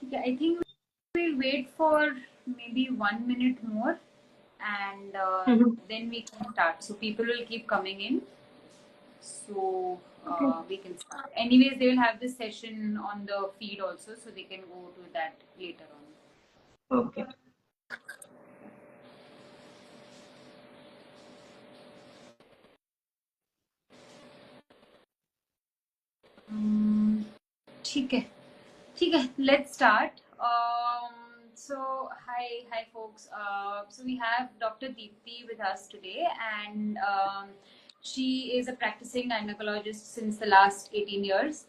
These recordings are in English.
Yeah, I think we'll wait for maybe 1 minute more, and Mhm. then we can start. So people will keep coming in. So Okay. we can start. Anyways, they will have this session on the feed also, so they can go to that later on. Okay. ठीक है ठीक है, let's start. So hi folks. So we have Dr. Deepti with us today, and she is a practicing gynecologist since the last 18 years,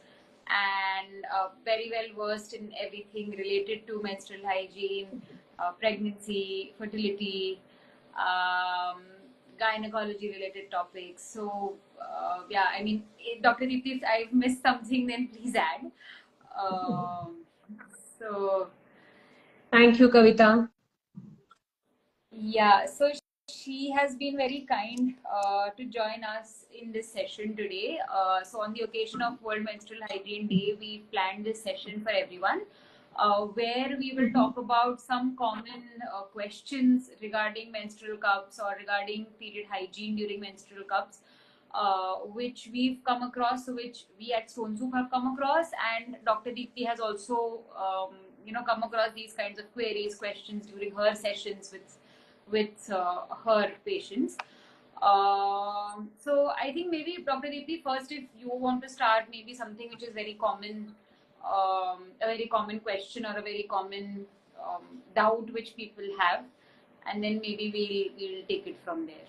and very well versed in everything related to menstrual hygiene, pregnancy, fertility, um, gynecology related topics. So yeah, I mean, Dr. Deepti, if I've missed something, then please add. Um, so Thank you, Kavita. yeah, so she has been very kind to join us in this session today. So on the occasion of World Menstrual Hygiene Day, we planned this session for everyone, where we will Mhm. talk about some common questions regarding menstrual cups or regarding period hygiene during menstrual cups, which we've come across, so which we at Stone Soup have come across, and Dr. Deepti has also, come across these kinds of queries, questions during her sessions with her patients. So I think maybe Dr. Deepti, first, if you want to start, maybe something which is very common, a very common question or a very common doubt which people have, and then maybe we'll take it from there.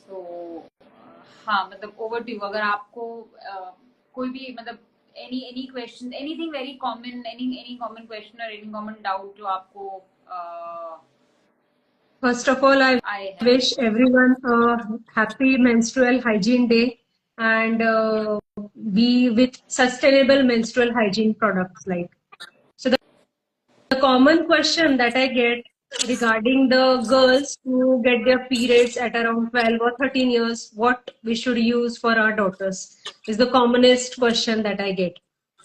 So हाँ मतलब over to you. अगर आपको कोई भी मतलब any question, anything very common, any common question or any common doubt जो आपको First of all, I आए हैं. wish everyone a happy menstrual hygiene day and be with sustainable menstrual hygiene products. Like, so the common question that I get regarding the girls who get their periods at around 12 or 13 years, what we should use for our daughters is the commonest question that I get.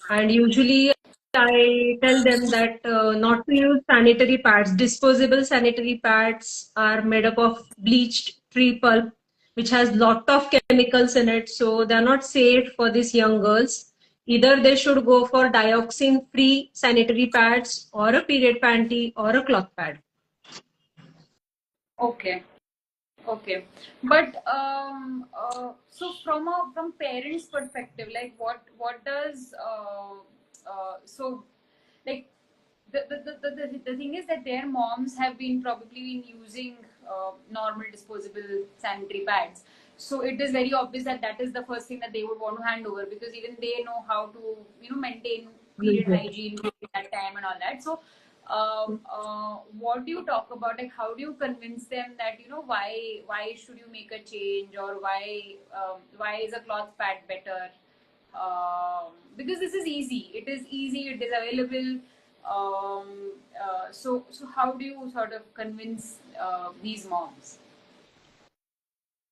And usually I tell them that not to use sanitary pads. Disposable sanitary pads are made up of bleached tree pulp, which has lot of chemicals in it. So they're not safe for these young girls. Either they should go for dioxin-free sanitary pads or a period panty or a cloth pad. Okay. Okay, but so from parents' perspective, like what does so like the thing is that their moms have been probably been using normal disposable sanitary pads, so it is very obvious that that is the first thing that they would want to hand over, because even they know how to maintain period hygiene during that time and all that. So what do you talk about, like how do you convince them that why should you make a change, or why is a cloth pad better, because this is easy, it is easy, it is available. So how do you sort of convince these moms?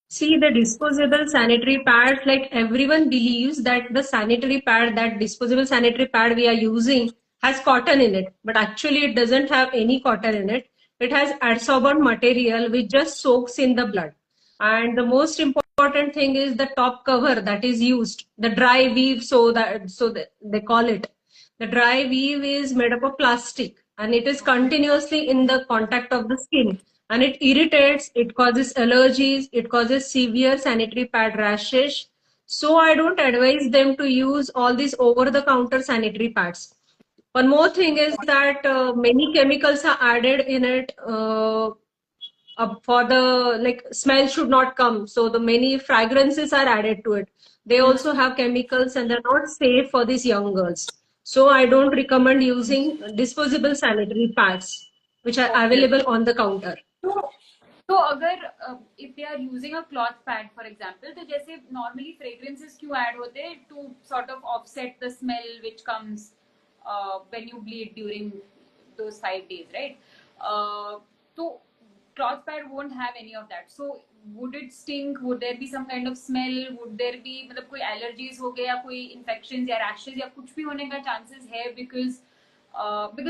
See, the disposable sanitary pads, like everyone believes that the sanitary pad, that disposable sanitary pad we are using has cotton in it, but actually it doesn't have any cotton in it. It has adsorbent material which just soaks in the blood. And the most important thing is the top cover that is used, the dry weave, so that they call it. The dry weave is made up of plastic and it is continuously in the contact of the skin, and it irritates, it causes allergies, it causes severe sanitary pad rashes. So I don't advise them to use all these over the counter sanitary pads. One more thing is that many chemicals are added in it, for the, like, smell should not come, so the many fragrances are added to it. They also have chemicals and they're not safe for these young girls. So I don't recommend using disposable sanitary pads which are Okay. available on the counter. तो तो अगर if they are using a cloth pad for example, तो जैसे normally fragrances क्यों add होते हैं to sort of offset the smell which comes when you bleed during those 5 days, right? तो cloth pad won't have any of that. So would it stink? Would there be some kind of smell? Would there be मतलब कोई allergies हो गए या कोई infections या rashes या कुछ भी होने का chances है because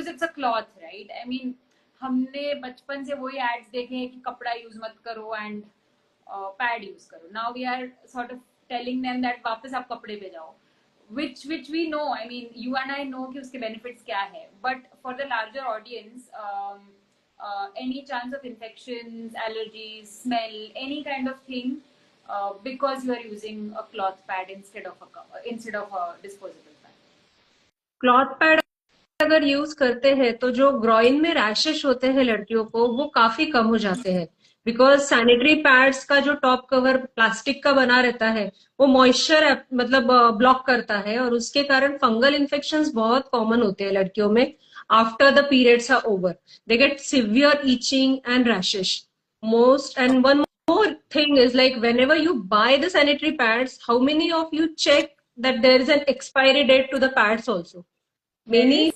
it's a cloth, right? I mean हमने बचपन से वही ads देखे हैं कि कपड़ा use मत करो and pad use करो. Now we are sort of telling them that वापस आप कपड़े पे जाओ. Which we know, I mean you and I know कि उसके benefits क्या है, but for the larger audience any chance of infections, allergies, smell, any kind of thing because you are using a cloth pad instead of a disposable pad. Cloth pad अगर use करते हैं तो जो groin में rashes होते हैं लड़कियों को वो काफी कम हो जाते हैं, बिकॉज सैनिटरी पैड्स का जो टॉप कवर प्लास्टिक का बना रहता है वो मॉइस्चर मतलब ब्लॉक करता है, और उसके कारण फंगल इन्फेक्शंस बहुत कॉमन होते हैं लड़कियों में after the periods are over. They get severe itching and rashes most. And one more thing is, like, whenever you buy the sanitary pads, how many of you check that there is an expiry date to the pads also? Many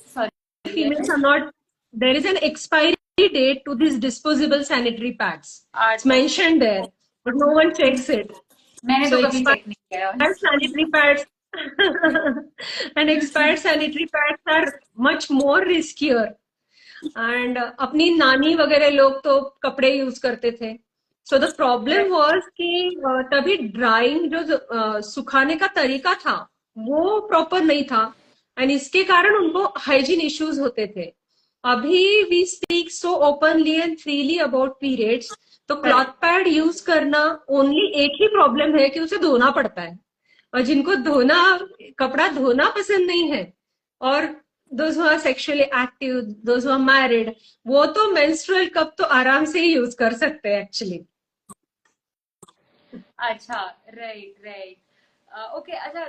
females are not. There is an expiry date to these disposable sanitary pads. It's mentioned there, but no one checks it. मैंने तो कभी check नहीं किया. And sanitary pads and expired sanitary pads are much more riskier. And अपनी नानी वगैरह लोग तो कपड़े यूज करते थे. सो द प्रॉब्लम वाज कि तभी ड्राइंग जो सुखाने का तरीका था वो प्रॉपर नहीं था, एंड इसके कारण उनको हाइजीन इश्यूज होते थे. अभी we speak so openly and freely about periods, तो क्लॉथ पैड यूज करना ओनली एक ही प्रॉब्लम है कि उसे धोना पड़ता है, और जिनको कपड़ा धोना पसंद नहीं है, और those who are sexually active, those who are married, वो तो menstrual cup तो आराम से ही यूज कर सकते हैं actually. अच्छा, right. Okay, अच्छा,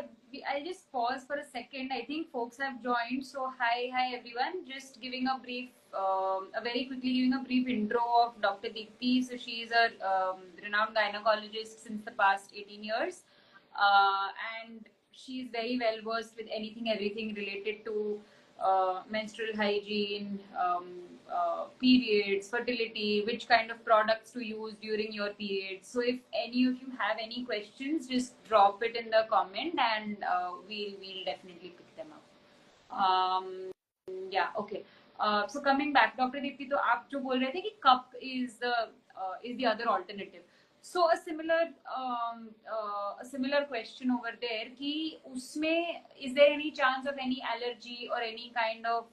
I'll just pause for a second. I think folks have joined. So hi everyone. Just giving a brief, very quickly giving a brief intro of Dr. Deepti. So she is a renowned gynecologist since the past 18 years, and she is very well versed with everything related to menstrual hygiene, periods, fertility, which kind of products to use during your periods. So if any of you have any questions, just drop it in the comment and we'll definitely pick them up. Yeah, okay. So coming back, Dr. Deepti, तो आप जो बोल रहे थे कि cup is the other alternative. So a similar question over there कि उसमें is there any chance of any allergy or any kind of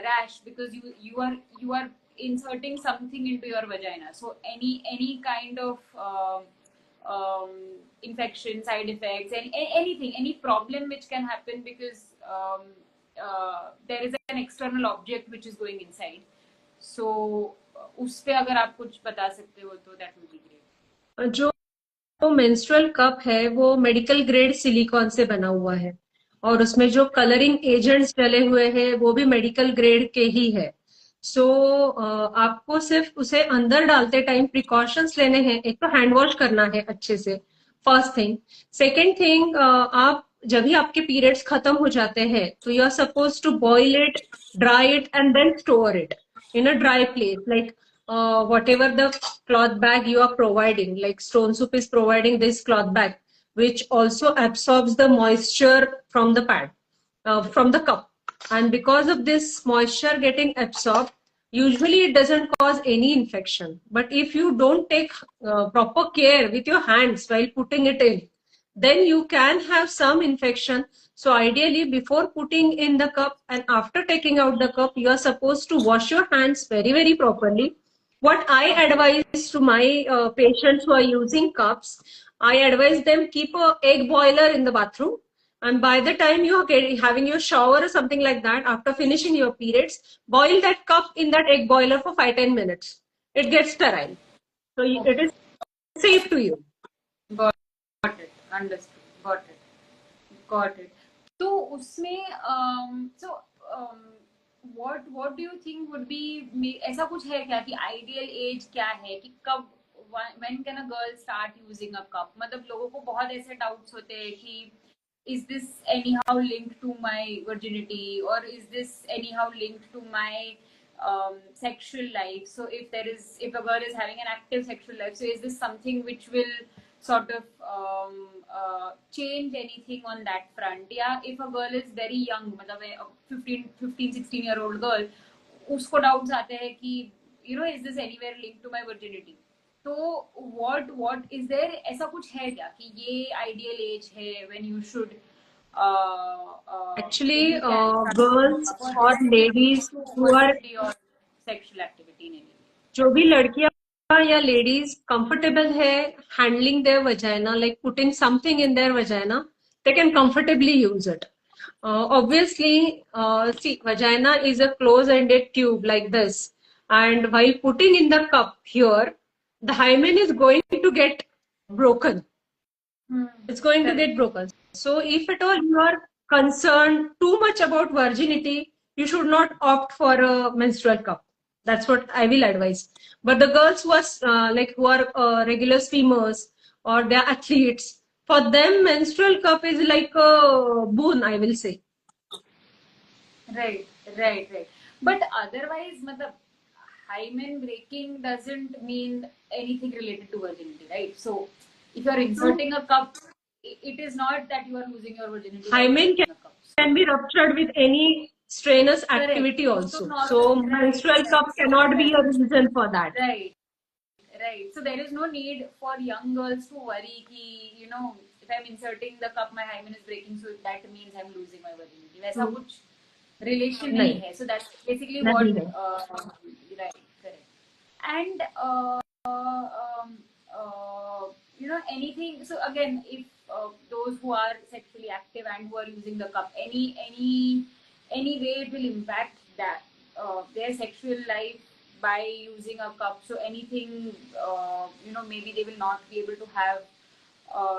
rash because you are inserting something into your vagina, so any kind of infection, side effects, and anything, any problem which can happen because there is an external object which is going inside. So उस पे अगर आप कुछ बता सकते हो तो that would be great. जो मेंस्ट्रुअल कप है वो मेडिकल ग्रेड सिलिकॉन से बना हुआ है, और उसमें जो कलरिंग एजेंट्स डले हुए हैं वो भी मेडिकल ग्रेड के ही है. सो आपको सिर्फ उसे अंदर डालते टाइम प्रिकॉशंस लेने हैं. एक तो हैंड वॉश करना है अच्छे से, फर्स्ट थिंग. सेकेंड थिंग, आप जब भी आपके पीरियड्स खत्म हो जाते हैं तो you are suppose to boil it, dry it and then store it in a dry place, like whatever the cloth bag you are providing, like Stone Soup is providing this cloth bag which also absorbs the moisture from the pad, from the cup, and because of this moisture getting absorbed, usually it doesn't cause any infection. But if you don't take proper care with your hands while putting it in, then you can have some infection. So ideally, before putting in the cup and after taking out the cup, you are supposed to wash your hands very properly. What I advise to my patients who are using cups, I advise them keep a egg boiler in the bathroom, and by the time you are having your shower or something like that, after finishing your periods, boil that cup in that egg boiler for 5-10 minutes. It gets sterile, so it is safe to you. Got it. Understood. Got it. तो उसमें what do you think would be, ऐसा कुछ है क्या कि ideal age क्या है कि कब, when can a girl start using a cup? मतलब लोगों को बहुत ऐसे doubts होते हैं कि is this anyhow linked to my virginity, or is this anyhow linked to my sexual life. So if a girl is having an active sexual life, so is this something which will sort of change anything on that front? Yeah, if a girl is very young, मतलब a 15-16 year old girl, उसको doubts आते हैं कि is this anywhere linked to my virginity? तो what is there, ऐसा कुछ है क्या कि ये ideal age है when you should when Actually, you can start girls or or is it ladies linked to who are, virginity or sexual activity in any way? जो भी लड़कियां या लेडीज कंफर्टेबल है handling their vagina, like putting something in their vagina, they can comfortably use it. Obviously, see, vagina is a close-ended tube like this, and while putting in the cup here, the hymen is going to get broken. It's going to get broken. So if at all you are concerned too much about virginity, you should not opt for a menstrual cup. That's what I will advise. But the girls who are who are regular swimmers or they're athletes, for them menstrual cup is like a boon, I will say. Right, right, right. But otherwise, matlab, hymen breaking doesn't mean anything related to virginity, right? So, if you're inserting a cup, it is not that you are losing your virginity by Hymen inserting a cup. So, can be ruptured with any strenuous correct. activity So, also. normal, So right, menstrual right. cup So, cannot be a reason for that. right, right. So, there is no need for young girls to worry ki, if I'm inserting the cup, my hymen is breaking, so that means I'm losing my virginity. वैसा कुछ relation नहीं नहीं है. So that's basically नहीं what है. right, correct. And anything. So again, if those who are sexually active and who are using the cup, any way it will impact that their sexual life by using a cup. So anything, maybe they will not be able to have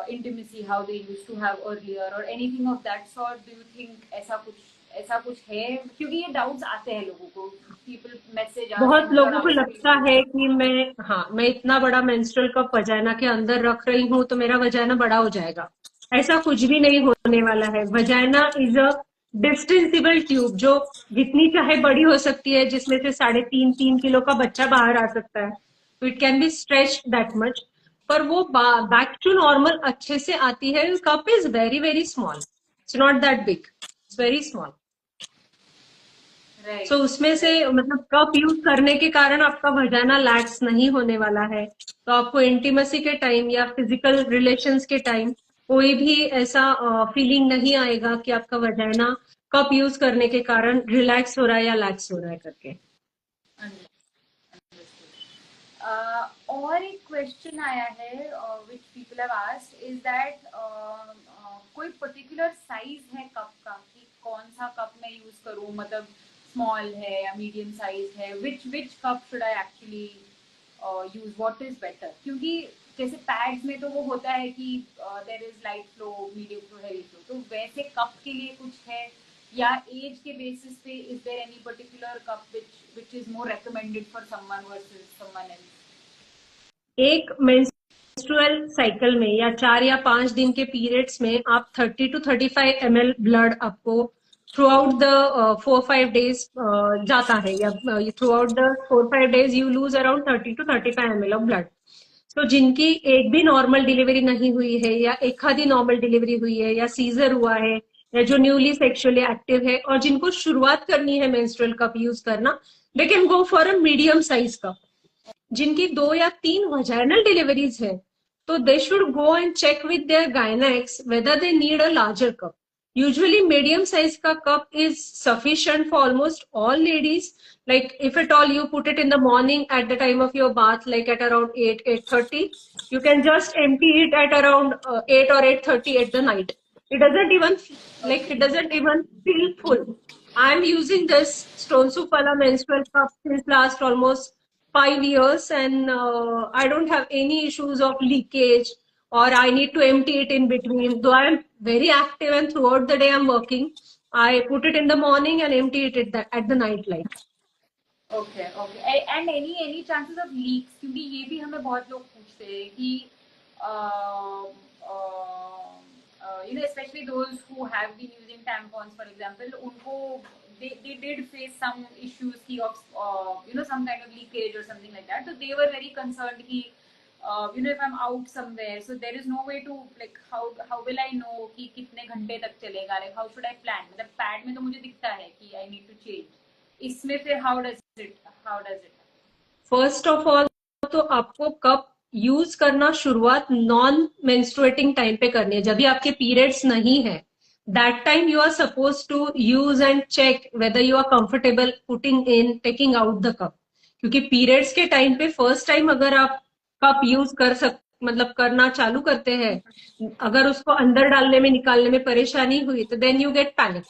intimacy how they used to have earlier or anything of that sort. Do you think ऐसा कुछ है? क्योंकि ये doubts आते हैं लोगों को. People message us बहुत and we are लोगों को लगता asking. है कि मैं इतना बड़ा मेंस्ट्रुअल कप वजाइना के अंदर रख रही हूँ तो मेरा वजाइना बड़ा हो जाएगा. ऐसा कुछ भी नहीं होने वाला है. वजाइना इज अ डिस्टेंसिबल ट्यूब जो जितनी चाहे बड़ी हो सकती है, जिसमें से 3.5-3 किलो का बच्चा बाहर आ सकता है. तो it can be stretch that much. पर वो बैक टू नॉर्मल अच्छे से आती है. Cup is very very small. It's not that big. It's very small. Right. सो उसमें से मतलब कप यूज करने के कारण आपका वजाना लैक्स नहीं होने वाला है. तो आपको इंटीमेसी के टाइम या फिजिकल रिलेशंस के टाइम कोई भी ऐसा फीलिंग नहीं आएगा कि आपका वजाना कप यूज करने के कारण रिलैक्स हो रहा है या लैक्स हो रहा है करके. और एक क्वेश्चन आया है which people have asked is that कोई पर्टिकुलर साइज है कप का कि कौन सा कप मैं यूज करूं, मतलब स्मॉल है या मीडियम साइज है, which cup should I actually use, what is better? क्योंकि जैसे पैड्स में तो वो होता है कि there is light flow, medium flow, heavy flow, तो वैसे कप के लिए कुछ है या एज के बेसिस पे is there any particular cup which is more recommended for someone versus someone else? एक मेंस्ट्रुअल साइकिल में या 4 या 5 दिन के पीरियड्स में आप 30 to 35 ml ब्लड आपको थ्रू आउट द 4-5 days जाता है, या through out the 4-5 days you lose around 30 to 35 ml of blood. तो जिनकी एक भी नॉर्मल डिलीवरी नहीं हुई है या एक आधी नॉर्मल डिलीवरी हुई है या सीजर हुआ है या जो न्यूली सेक्सुअली एक्टिव है और जिनको शुरुआत करनी है मेंस्ट्रुअल कप यूज करना, they can go for a medium size cup. जिनकी 2 या 3 वजाइनल डिलीवरीज है तो they should go and check with their gynaecs whether they need a larger cup. Usually medium size ka cup is sufficient for almost all ladies. Like if at all you put it in the morning at the time of your bath, like at around 8:30, you can just empty it at around 8 or 8:30 at the night. It doesn't even it doesn't even feel full. I'm using this Stone Soup Wala menstrual cup since last almost 5 years, and I don't have any issues of leakage or I need to empty it in between. Though I am very active and throughout the day I'm working, I put it in the morning and empty it at the night light. Okay, okay. And any chances of leaks? क्योंकि ये भी हमें बहुत लोग पूछते हैं कि especially those who have been using tampons, for example, उनको they did face some issues ki of some kind of leakage or something like that. So they were very concerned ki if I'm out somewhere, so there is no way to like how will I know कि कितने घंटे तक चलेगा, like how should I plan? मतलब pad में तो मुझे दिखता है कि I need to change. इसमें फिर how does it? First of all तो आपको कप यूज करना शुरुआत नॉन मेंस्ट्रुएटिंग टाइम पे करनी है, जब भी आपके पीरियड्स नहीं है. That time you are suppose to use and check whether you are comfortable putting in taking out the cup. क्योंकि पीरियड्स के टाइम पे फर्स्ट टाइम अगर आप कप यूज मतलब करना चालू करते हैं, अगर उसको अंदर डालने में निकालने में परेशानी हुई तो देन यू गेट पैनिक.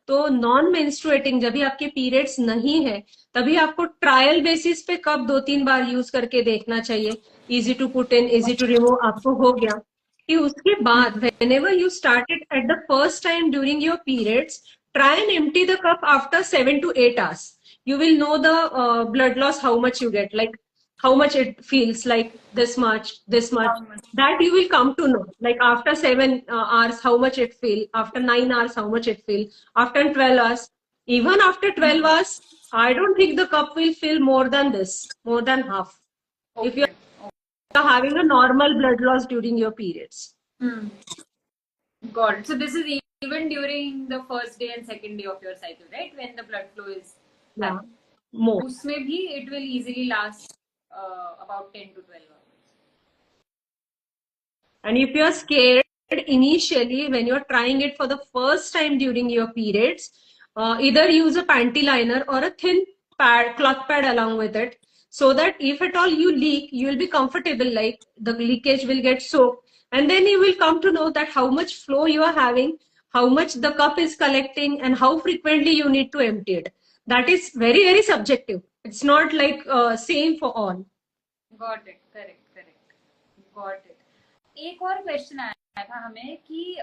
तो नॉन मेंस्ट्रुएटिंग जब भी आपके पीरियड्स नहीं है तभी आपको ट्रायल बेसिस पे कप 2-3 बार यूज करके देखना चाहिए. Easy to put in, easy to remove आपको हो गया कि उसके बाद whenever you started at the first time during your periods, try and empty the cup after 7 to 8 hours. You will know the blood loss, how much you get, like how much it feels, like this much. That you will come to know. Like after 7 hours, how much it feel. After 9 hours, how much it feel. After 12 hours. Even after 12 hours, I don't think the cup will fill more than this, more than half. Okay. If you are having a normal blood loss during your periods. Got it. So this is even during the first day and second day of your cycle, right? When the blood flow is more. उसमें भी it will easily last about 10 to 12 hours. And if you are scared initially when you are trying it for the first time during your periods, either use a panty liner or a thin pad, cloth pad along with it, so that if at all you leak, you will be comfortable, like the leakage will get soaked, and then you will come to know that how much flow you are having, how much the cup is collecting, and how frequently you need to empty it. That is very, very subjective. It's not like same for all. Got it. Correct. Got it. एक और question आया था हमें कि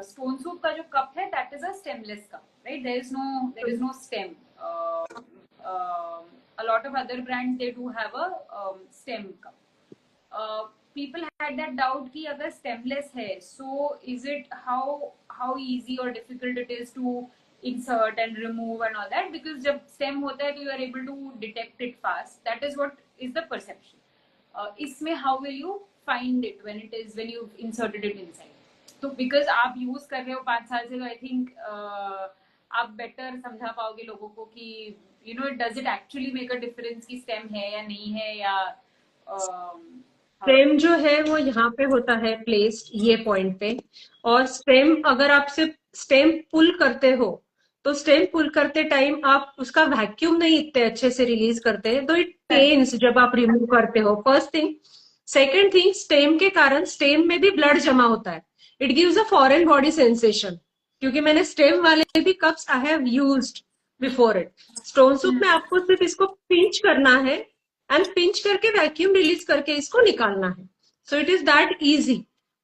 stone soup का जो cup है that is a stemless cup, right? There is no stem. A lot of other brands they do have a stem cup. People had that doubt कि अगर stemless है, so is it how easy or difficult it is to insert and remove and all that? Because जब stem होता है तो you are able to detect it fast. That is what is the perception. इसमें how will you find it when you've inserted it inside? तो because आप use कर रहे हो 5 साल से, तो I think आप better समझा पाओगे लोगों को कि does it actually make a difference कि stem है या नहीं है, या स्टेम जो है वो यहाँ पे होता है प्लेस्ड ये पॉइंट पे. और स्टेम अगर आप सिर्फ स्टेम पुल करते हो तो स्टेम पुल करते टाइम आप उसका वैक्यूम नहीं इतने अच्छे से रिलीज करते हैं, तो इट पेन्स जब आप रिमूव करते हो. First thing. Second thing, stem के कारण स्टेम में भी ब्लड जमा होता है. It gives a foreign body sensation. क्योंकि मैंने स्टेम वाले भी cups I have used before it. Stone soup में आपको सिर्फ इसको पिंच करना है एंड पिंच करके वैक्यूम रिलीज करके इसको निकालना है. So it is that easy.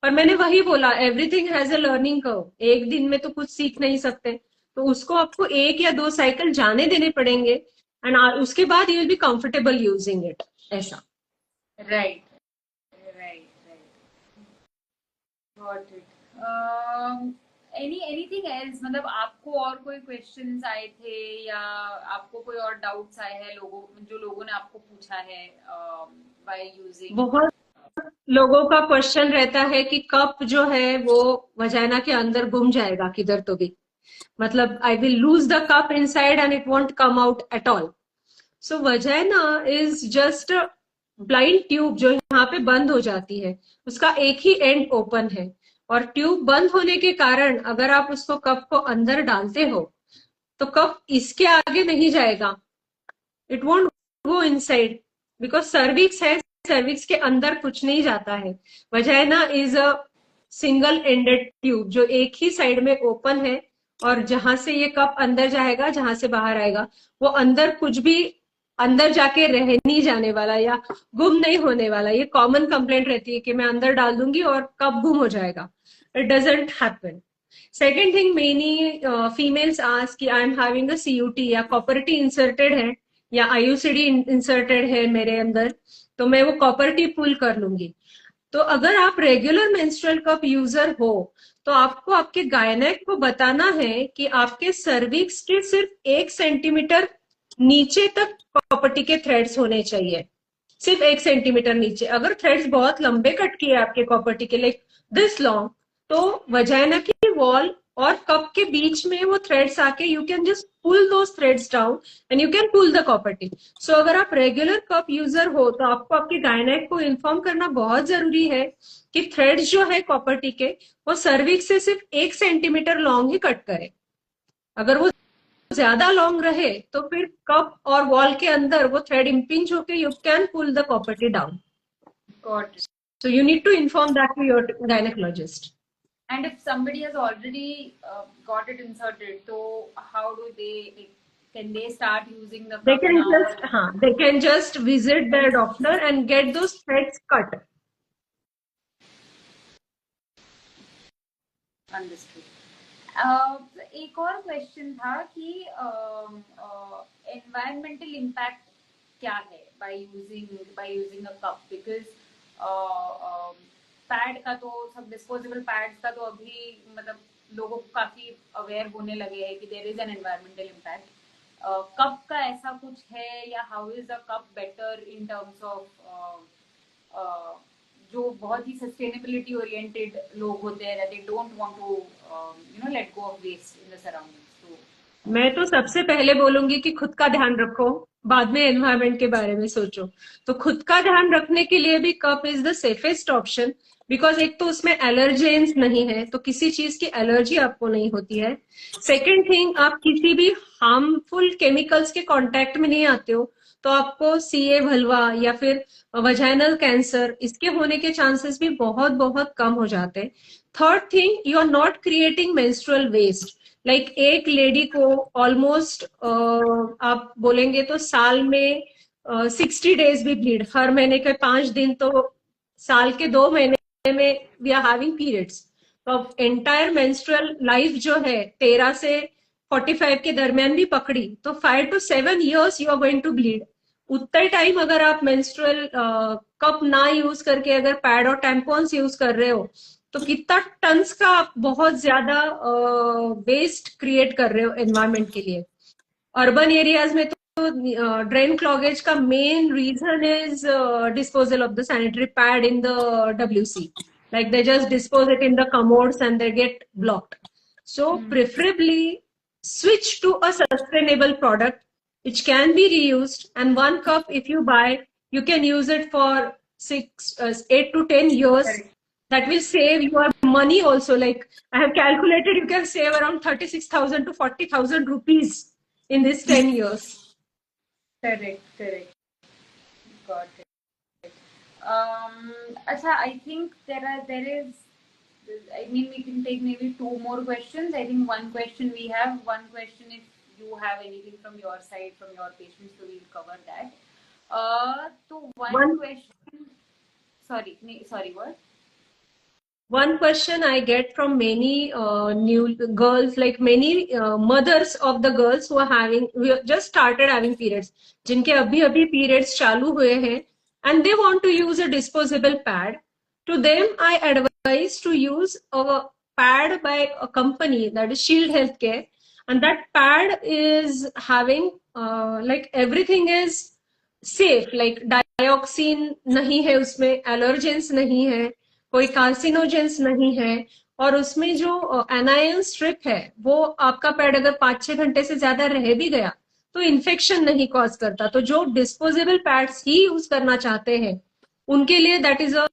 पर मैंने वही बोला, everything has a learning curve. एक दिन में तो कुछ सीख नहीं सकते, तो उसको आपको 1 या 2 साइकिल जाने देने पड़ेंगे एंड उसके बाद you will be comfortable using it. ऐसा. Right. Got it. Anything else, मतलब आपको और कोई क्वेश्चंस आए थे या आपको कोई और डाउट्स आए हैं लोगों ने आपको पूछा है बाय यूजिंग? बहुत लोगों का क्वेश्चन रहता है कि कप जो है वो वजाइना के अंदर गुम जाएगा किधर तो भी, मतलब I will lose the cup inside and it won't come out at all. So vagina is just blind tube जो यहाँ पे बंद हो जाती है. उसका एक ही एंड ओपन है और ट्यूब बंद होने के कारण अगर आप उसको कप को अंदर डालते हो तो कप इसके आगे नहीं जाएगा. It won't go inside because cervix है. सर्विक्स के अंदर कुछ नहीं जाता है. Vagina is a single ended tube जो एक ही साइड में ओपन है और जहां से ये कप अंदर जाएगा, जहां से बाहर आएगा, वो अंदर कुछ भी अंदर जाके रह नहीं जाने वाला या गुम नहीं होने वाला. ये कॉमन कंप्लेंट रहती है कि मैं अंदर डाल दूंगी और कप गुम हो जाएगा. It doesn't happen. Second thing, many females ask कि I am having a CuT या कॉपर टी इंसर्टेड है या आईयूसीडी इंसर्टेड है मेरे अंदर, तो मैं वो कॉपर टी पुल कर लूंगी. तो अगर आप रेगुलर मेंस्ट्रुअल कप यूजर हो तो आपको आपके गायनेक को बताना है कि आपके सर्विक्स के सिर्फ 1 सेंटीमीटर नीचे तक प्रॉपर्टी के थ्रेड्स होने चाहिए, सिर्फ 1 सेंटीमीटर नीचे। अगर थ्रेड्स बहुत लंबे कट किए आपके कॉपर्टी के, लाइक दिस लॉन्ग, तो वजाइना की वॉल और कप के बीच में वो थ्रेड्स आके you can just pull those threads down and you can pull the copper T. So अगर आप रेगुलर कप यूजर हो तो आपको आपके गायनेक को इन्फॉर्म करना बहुत जरूरी है कि थ्रेड्स जो है कॉपर्टी के वो सर्विक्स से सिर्फ 1 सेंटीमीटर लॉन्ग ही कट करे। अगर वो ज्यादा लॉन्ग रहे तो फिर कप और वॉल के अंदर वो थ्रेड इम्पिंज होके you can pull the copper T down. Got it. So you need to inform that to your gynecologist. And if somebody has already got it inserted, so how do they, can they start using the They cup can now? they can just visit their doctor and get those threads cut. Understood. एक और question था कि environmental impact क्या है by using a cup, because pad का तो सब disposable pads का तो अभी मतलब लोगों को काफी अवेयर होने लगे हैं कि there is an environmental impact. Cup का ऐसा कुछ है या how is the cup better in terms of जो बहुत ही सस्टेनेबिलिटी ओरिएंटेड लोग होते हैं, they don't want to let go of waste in the surroundings. तो मैं तो सबसे पहले बोलूंगी कि खुद का ध्यान रखो, बाद में एनवायरमेंट के बारे में सोचो। तो खुद का ध्यान रखने के लिए भी cup is the safest option, because एक तो उसमें एलर्जेंस नहीं है, तो किसी चीज की एलर्जी आपको नहीं होती है। सेकेंड थिंग, आप किसी भी हार्मफुल केमिकल्स के कांटेक्ट में नहीं आते हो, तो आपको सीए भलवा या फिर वजाइनल कैंसर इसके होने के चांसेस भी बहुत बहुत कम हो जाते हैं। Third thing, you are not creating menstrual waste. Like एक लेडी को ऑलमोस्ट आप बोलेंगे तो साल में 60 डेज भी ब्लीड, हर महीने के 5 दिन, तो साल के 2 महीने में वी आर हैविंग पीरियड्स। तो अब एंटायर मेंस्ट्रुअल लाइफ जो है 13 से 45 के दरमियान भी पकड़ी तो 5 to 7 years you are going to bleed. उतना टाइम अगर आप मेंस्ट्रुअल कप ना यूज करके अगर पैड और टैम्पॉन्स यूज कर रहे हो तो कितना टन्स का आप बहुत ज्यादा वेस्ट क्रिएट कर रहे हो एनवायरमेंट के लिए। अर्बन एरियाज में तो ड्रेन क्लॉगेज का main reason is disposal of the sanitary pad in the WC, like they just dispose it in the commodes and they get blocked. So preferably switch to a sustainable product which can be reused, and one cup if you buy you can use it for 8 to 10 years. correct. That will save your money also. Like I have calculated, you can save around 36,000 to 40,000 rupees in this 10 years. Correct. Got it. Acha, I think there is, I mean, we can take maybe 2 more questions. I think one question we have, one question if you have anything from your side, from your patients, so we'll cover that. So one question, sorry, what? One question I get from many new girls, like many mothers of the girls who are just started having periods, जिनके अभी अभी periods चालू हुए हैं, and they want to use a disposable pad. To them, I advise to use a pad by a company that is Shield Healthcare, and that pad is having like everything is safe, like dioxin नहीं है उसमें, allergens नहीं है, कोई carcinogens नहीं है, और उसमें जो एनायन स्ट्रिप है वो आपका पैड अगर 5-6 घंटे से ज्यादा रह भी गया तो इन्फेक्शन नहीं कॉज करता। तो जो डिस्पोजेबल पैड्स ही यूज करना चाहते हैं उनके लिए that is a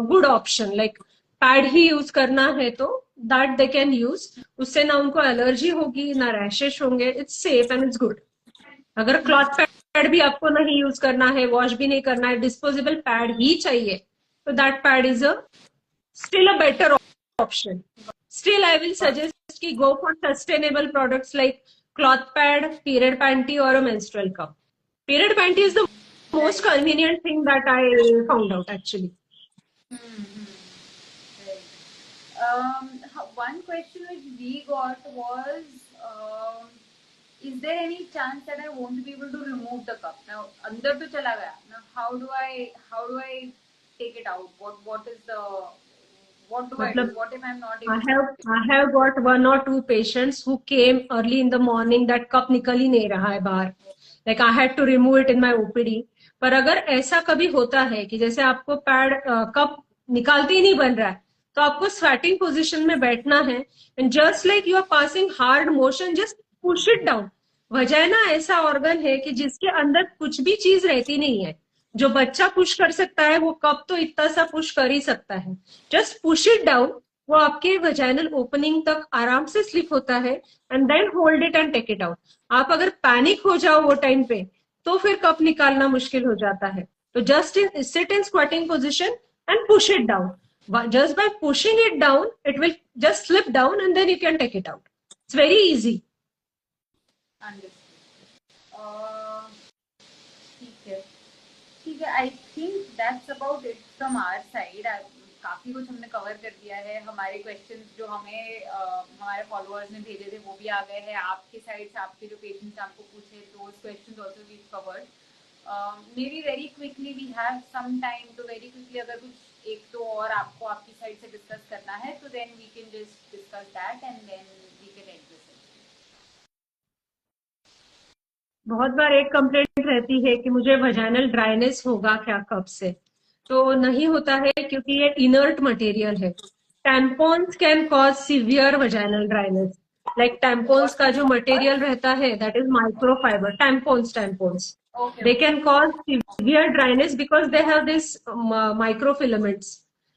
good option. Like pad he use करना है तो दैट दे कैन यूज, उससे ना उनको एलर्जी होगी ना रैशेस होंगे, it's safe and it's good. अगर क्लॉथ पैड भी आपको नहीं यूज करना है, वॉश भी नहीं करना है, डिस्पोजेबल पैड ही चाहिए, so that pad is still a better option. Still, I will suggest ki go for sustainable products like cloth pad, period panty, or a menstrual cup. Period panty is the most convenient thing that I found out actually. Right. One question which we got was, is there any chance that I won't be able to remove the cup? Now, अंदर तो चला गया. Now, how do I take it out? What is the, what do I do? मतलब What if I'm not I able have to? I have got 1 or 2 patients who came early in the morning that cup निकल ही नहीं रहा है बाहर. Like I had to remove it in my OPD. पर अगर ऐसा कभी होता है कि जैसे आपको पैड कप निकालते ही नहीं बन रहा है, तो आपको स्वेटिंग पोजीशन में बैठना है and just like you are passing hard motion, just push it down. Vagina ऐसा ऑर्गन है कि जिसके अंदर कुछ भी चीज रहती नहीं है. जो बच्चा पुश कर सकता है वो कप तो इतना सा पुश कर ही सकता है. जस्ट पुश इट डाउन, वो आपके वजाइनल ओपनिंग तक आराम से स्लिप होता है and then hold it and take it out. आप अगर पैनिक हो जाओ वो टाइम पे तो फिर कप निकालना मुश्किल हो जाता है. तो just in sit in squatting position and push it down. Just by pushing it down, it will just slip down and then you can take it out. It's very easy. Understood. ठीक है, ठीक है. I think that's about it from our side. काफी कुछ हमने cover कर दिया है. हमारे क्वेश्चंस जो हमें हमारे फॉलोअर्स ने भेजे थे वो भी आ गए हैं. आपके साइड से आपके जो पेशेंट्स आपको पूछे तो questions also we covered. maybe very quickly we have some time to very quickly अगर कुछ एक दो और आपको आपकी साइड से डिस्कस करना है तो then we can just discuss that and then we can end this. बहुत बार एक कंप्लेंट रहती है कि मुझे वजाइनल ड्राइनेस होगा क्या कब से. तो नहीं होता है क्योंकि ये इनर्ट मटेरियल है. Tampons can cause severe vaginal dryness. Like tampons का जो मटेरियल रहता है that is microfibre. Tampons they can cause severe dryness because they have this microfilaments,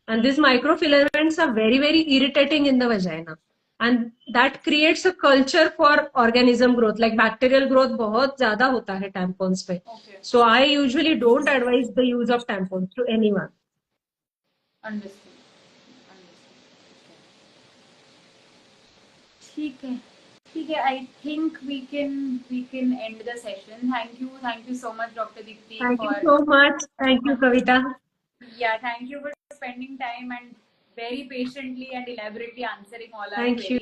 and these microfilaments are very very irritating in the vagina, and that creates a culture for organism growth, like bacterial growth बहुत ज्यादा होता है tampons पे. So I usually don't advise the use of tampons to anyone. Understood. ठीक है, ठीक है. I think we can end the session. Thank you so much, Dr. Deepti. Thank you so much. Thank you, Kavita. Yeah, thank you for spending time and very patiently and elaborately answering all our Thank you.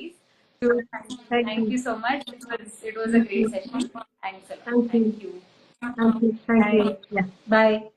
queries. Thank you so much. It was a great session. Thanks a lot. Thank you. Thank you. Thank you. Thank you. Yeah. Bye.